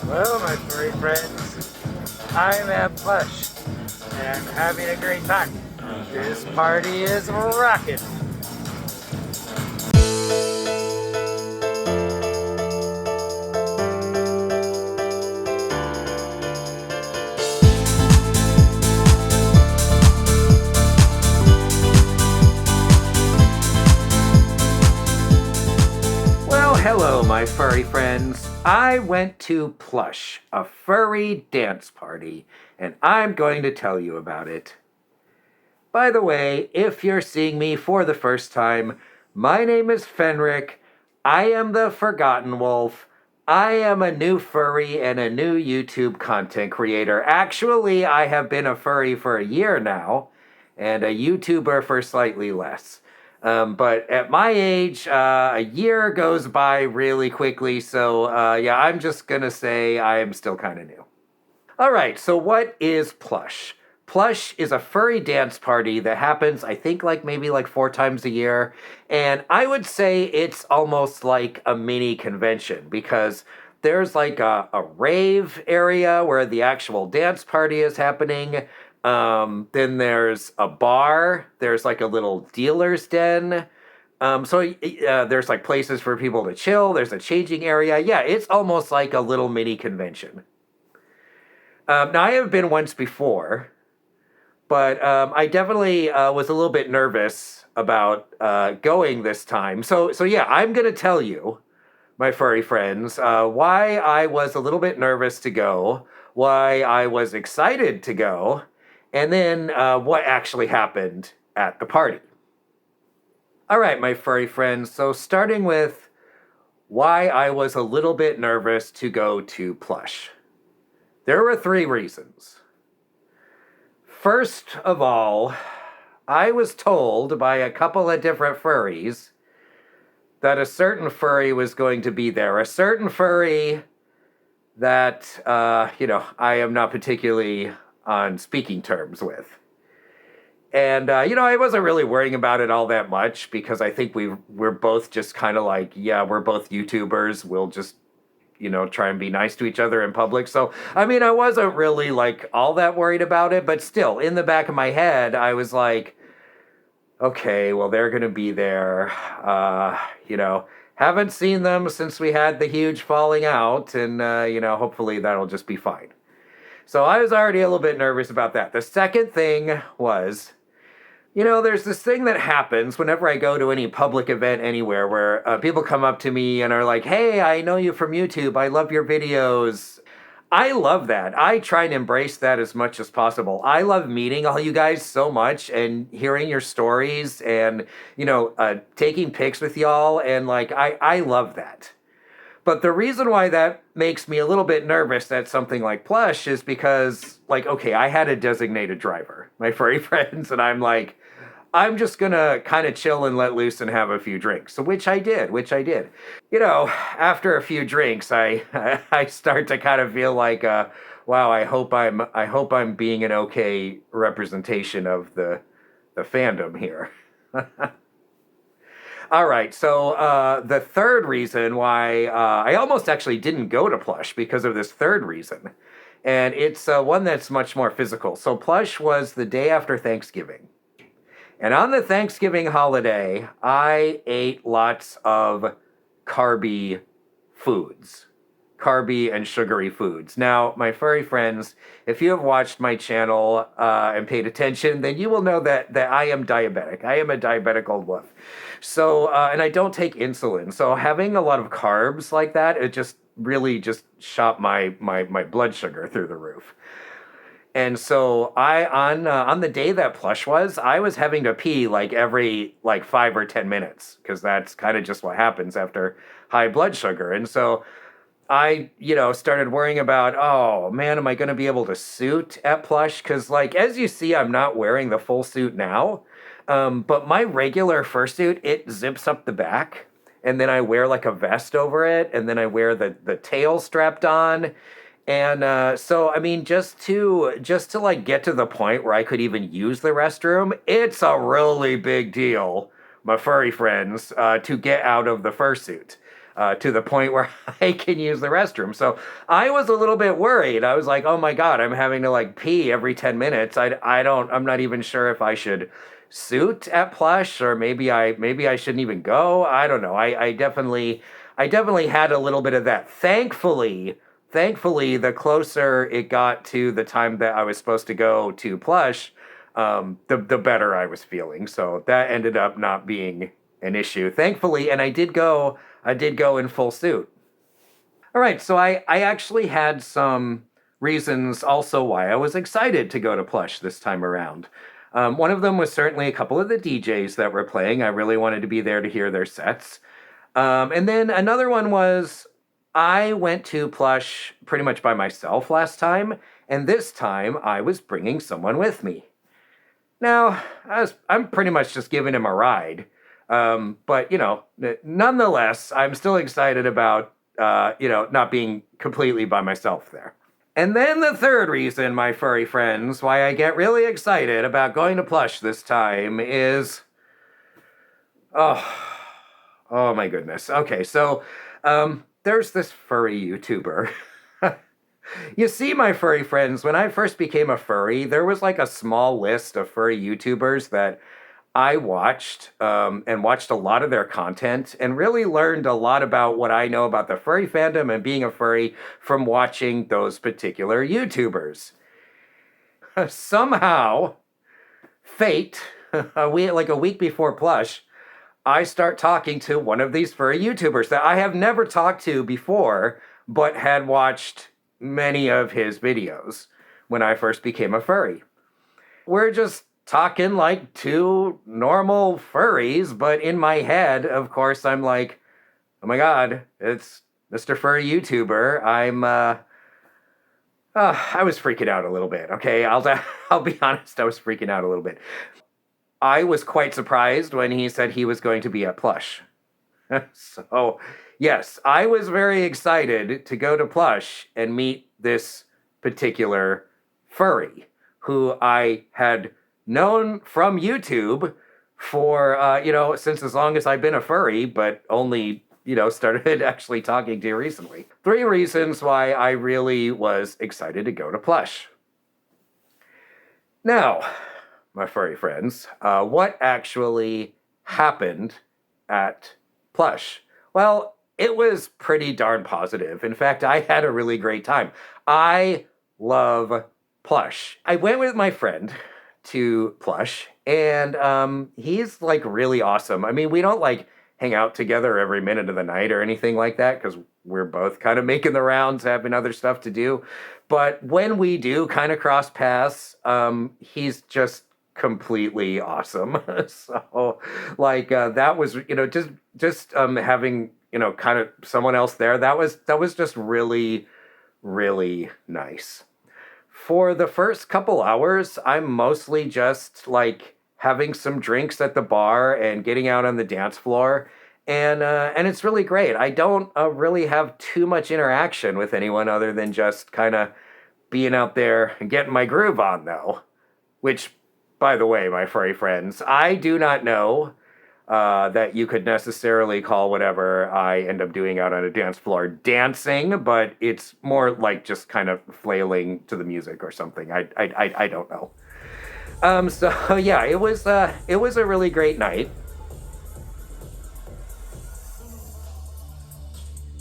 Well, my furry friends, I'm at PLUSH, and I'm having a great time. This party is rocking. Well, hello, my furry friends. I went to PLUSH, a furry dance party, and I'm going to tell you about it. By the way, if you're seeing me for the first time, my name is Fenric. I am the Forgotten Wolf. I am a new furry and a new YouTube content creator. Actually, I have been a furry for a year now, and a YouTuber for slightly less. But at my age, a year goes by really quickly, so yeah, I'm just gonna say I am still kind of new. All right, so what is PLUSH? PLUSH is a furry dance party that happens, I think, maybe 4 times a year. And I would say it's almost like a mini convention because there's a rave area where the actual dance party is happening. Then there's a bar, there's a little dealer's den. There's places for people to chill, there's a changing area. Yeah, it's almost like a little mini convention. Now, I have been once before, but I definitely was a little bit nervous about going this time. So yeah, I'm going to tell you, my furry friends, why I was a little bit nervous to go, why I was excited to go, and then what actually happened at the party. All right, my furry friends, so starting with why I was a little bit nervous to go to PLUSH. There were 3 reasons. First of all, I was told by a couple of different furries that a certain furry was going to be there. A certain furry that, I am not particularly on speaking terms with. And, I wasn't really worrying about it all that much because I think we're both just kind of yeah, we're both YouTubers. We'll just try and be nice to each other in public. So, I wasn't really all that worried about it, but still, in the back of my head, I was like, okay, well, they're going to be there. Haven't seen them since we had the huge falling out, and, hopefully that'll just be fine. So I was already a little bit nervous about that. The second thing was, there's this thing that happens whenever I go to any public event anywhere where people come up to me and are like, hey, I know you from YouTube. I love your videos. I love that. I try and embrace that as much as possible. I love meeting all you guys so much and hearing your stories and, taking pics with y'all. And I love that. But the reason why that makes me a little bit nervous at something like PLUSH is because, okay, I had a designated driver, my furry friends, and I'm just gonna kind of chill and let loose and have a few drinks. So which I did. After a few drinks, I I start to kind of feel wow, I hope I'm being an okay representation of the fandom here. All right, so the third reason why I almost actually didn't go to PLUSH because of this third reason, and it's one that's much more physical. So PLUSH was the day after Thanksgiving, and on the Thanksgiving holiday, I ate lots of carby and sugary foods. Now, my furry friends, if you have watched my channel and paid attention, then you will know that I am diabetic. I am a diabetic old wolf. So, and I don't take insulin. So having a lot of carbs like that, it just really just shot my blood sugar through the roof. And so on the day that PLUSH was, I was having to pee every 5 or 10 minutes because that's kind of just what happens after high blood sugar. And so I, started worrying about, oh man, am I going to be able to suit at PLUSH? Because as you see, I'm not wearing the full suit now. But my regular fursuit, it zips up the back, and then I wear a vest over it, and then I wear the tail strapped on. And so, just to get to the point where I could even use the restroom, it's a really big deal, my furry friends, to get out of the fursuit. to the point where I can use the restroom. So I was a little bit worried. I was like, oh my God, I'm having to like pee every 10 minutes. I'm not even sure if I should suit at Plush, or maybe I shouldn't even go. I don't know. I definitely had a little bit of that. Thankfully, the closer it got to the time that I was supposed to go to Plush, the better I was feeling. So that ended up not being an issue, thankfully. And I did go. I did go in full suit. All right. So I actually had some reasons also why I was excited to go to Plush this time around. One of them was certainly a couple of the DJs that were playing. I really wanted to be there to hear their sets. And then another one was I went to Plush pretty much by myself last time, and this time I was bringing someone with me. Now, I'm pretty much just giving him a ride. But, nonetheless, I'm still excited about, not being completely by myself there. And then the third reason, my furry friends, why I get really excited about going to Plush this time is, oh, oh my goodness. Okay, so there's this furry YouTuber. You see, my furry friends, when I first became a furry, there was like a small list of furry YouTubers that I watched and watched a lot of their content and really learned a lot about what I know about the furry fandom and being a furry from watching those particular YouTubers. Somehow, fate, like a week before Plush, I start talking to one of these furry YouTubers that I have never talked to before, but had watched many of his videos when I first became a furry. We're just talking like two normal furries, but in my head, of course, I'm like, oh my God, it's Mr. Furry YouTuber. I was freaking out a little bit. Okay, I'll be honest, I was freaking out a little bit. I was quite surprised when he said he was going to be at Plush. So, yes, I was very excited to go to Plush and meet this particular furry who I had known from YouTube for, since as long as I've been a furry, but only, started actually talking to recently. 3 reasons why I really was excited to go to Plush. Now, my furry friends, what actually happened at Plush? Well, it was pretty darn positive. In fact, I had a really great time. I love Plush. I went with my friend to Plush, and he's like really awesome. I mean, we don't like hang out together every minute of the night or anything like that because we're both kind of making the rounds, having other stuff to do. But when we do kind of cross paths, he's just completely awesome. So like that was just having kind of someone else there, that was just really really nice. For the first couple hours, I'm mostly just like having some drinks at the bar and getting out on the dance floor, and it's really great. I don't really have too much interaction with anyone other than just kind of being out there and getting my groove on, though. Which, by the way, my furry friends, I do not know that you could necessarily call whatever I end up doing out on a dance floor dancing, but it's more like just kind of flailing to the music or something. I don't know. So yeah, it was a really great night.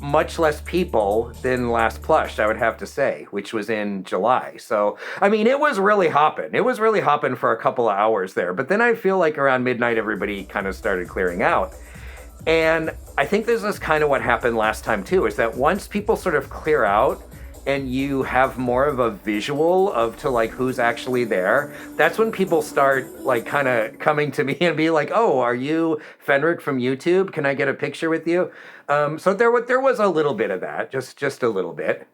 Much less people than last Plush, I would have to say, which was in July. So, I mean, it was really hopping. It was really hopping for a couple of hours there. But then I feel like around midnight, everybody kind of started clearing out. And I think this is kind of what happened last time, too, is that once people sort of clear out and you have more of a visual of to like who's actually there, that's when people start like kind of coming to me and be like, oh, are you Fenric from YouTube? Can I get a picture with you? So there was a little bit of that, just a little bit.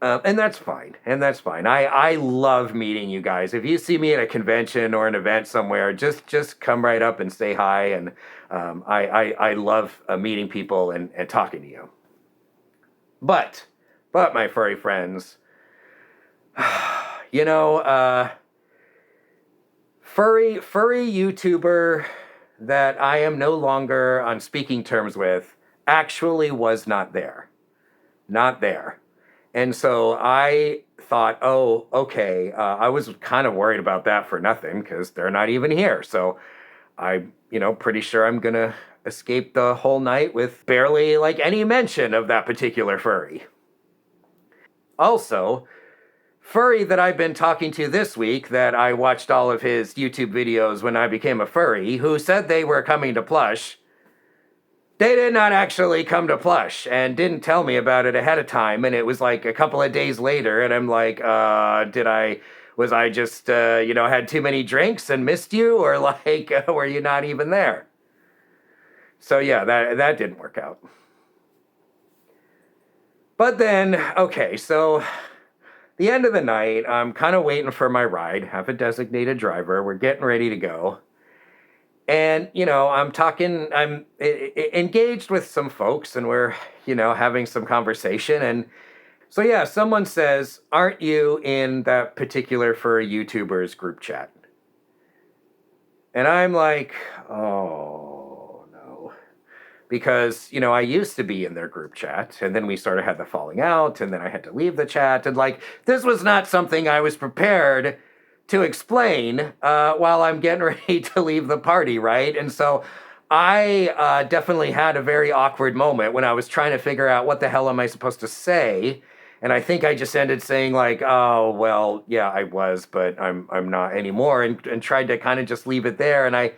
And that's fine. I love meeting you guys. If you see me at a convention or an event somewhere, just come right up and say hi. And I love meeting people and talking to you. But my furry friends, furry YouTuber that I am no longer on speaking terms with actually was not there. Not there. And so I thought, oh, okay. I was kind of worried about that for nothing because they're not even here. So I'm, pretty sure I'm going to escape the whole night with barely like any mention of that particular furry. Also, furry that I've been talking to this week, that I watched all of his YouTube videos when I became a furry, who said they were coming to Plush, they did not actually come to Plush and didn't tell me about it ahead of time. And it was like a couple of days later, and I'm like, was I just, had too many drinks and missed you? Or like, were you not even there? So yeah, that didn't work out. But then, okay, so the end of the night, I'm kind of waiting for my ride, have a designated driver, we're getting ready to go. And, I'm engaged with some folks and we're, having some conversation. And so, yeah, someone says, aren't you in that particular furry YouTuber's group chat? And I'm like, oh, no. Because, I used to be in their group chat, and then we sort of had the falling out, and then I had to leave the chat. And, like, this was not something I was prepared to explain while I'm getting ready to leave the party, right? And so I definitely had a very awkward moment when I was trying to figure out what the hell am I supposed to say. And I think I just ended saying like, oh, well, yeah, I was, but I'm not anymore, and tried to kind of just leave it there. And I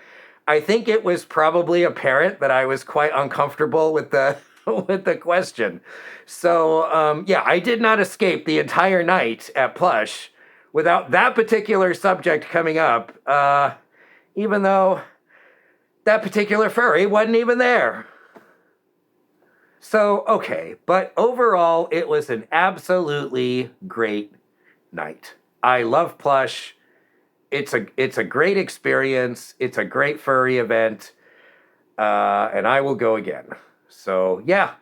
think it was probably apparent that I was quite uncomfortable with the with the question. So yeah, I did not escape the entire night at Plush without that particular subject coming up, even though that particular furry wasn't even there. So, okay, but overall, it was an absolutely great night. I love Plush. It's a great experience. It's a great furry event, and I will go again. So, yeah,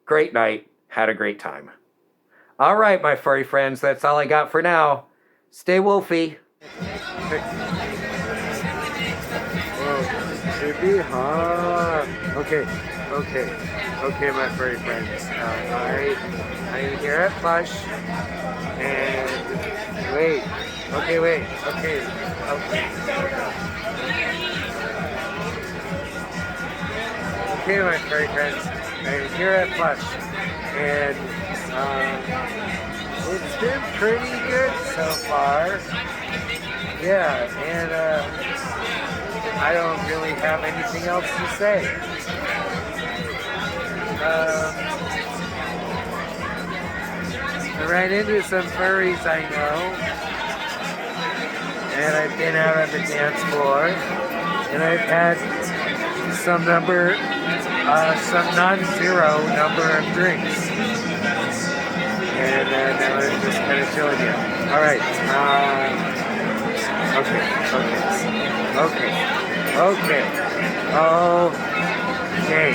great night. Had a great time. All right, my furry friends, that's all I got for now. Stay wolfy. Whoa, should be hot. Okay, my furry friends. I am here at Plush, and wait. Okay. Okay, my furry friends. I am here at Plush, and it's been pretty good so far. Yeah, and I don't really have anything else to say. I ran into some furries I know, and I've been out on the dance floor, and I've had some non-zero number of drinks. And now I'm just kind of chilling here. All right. Okay.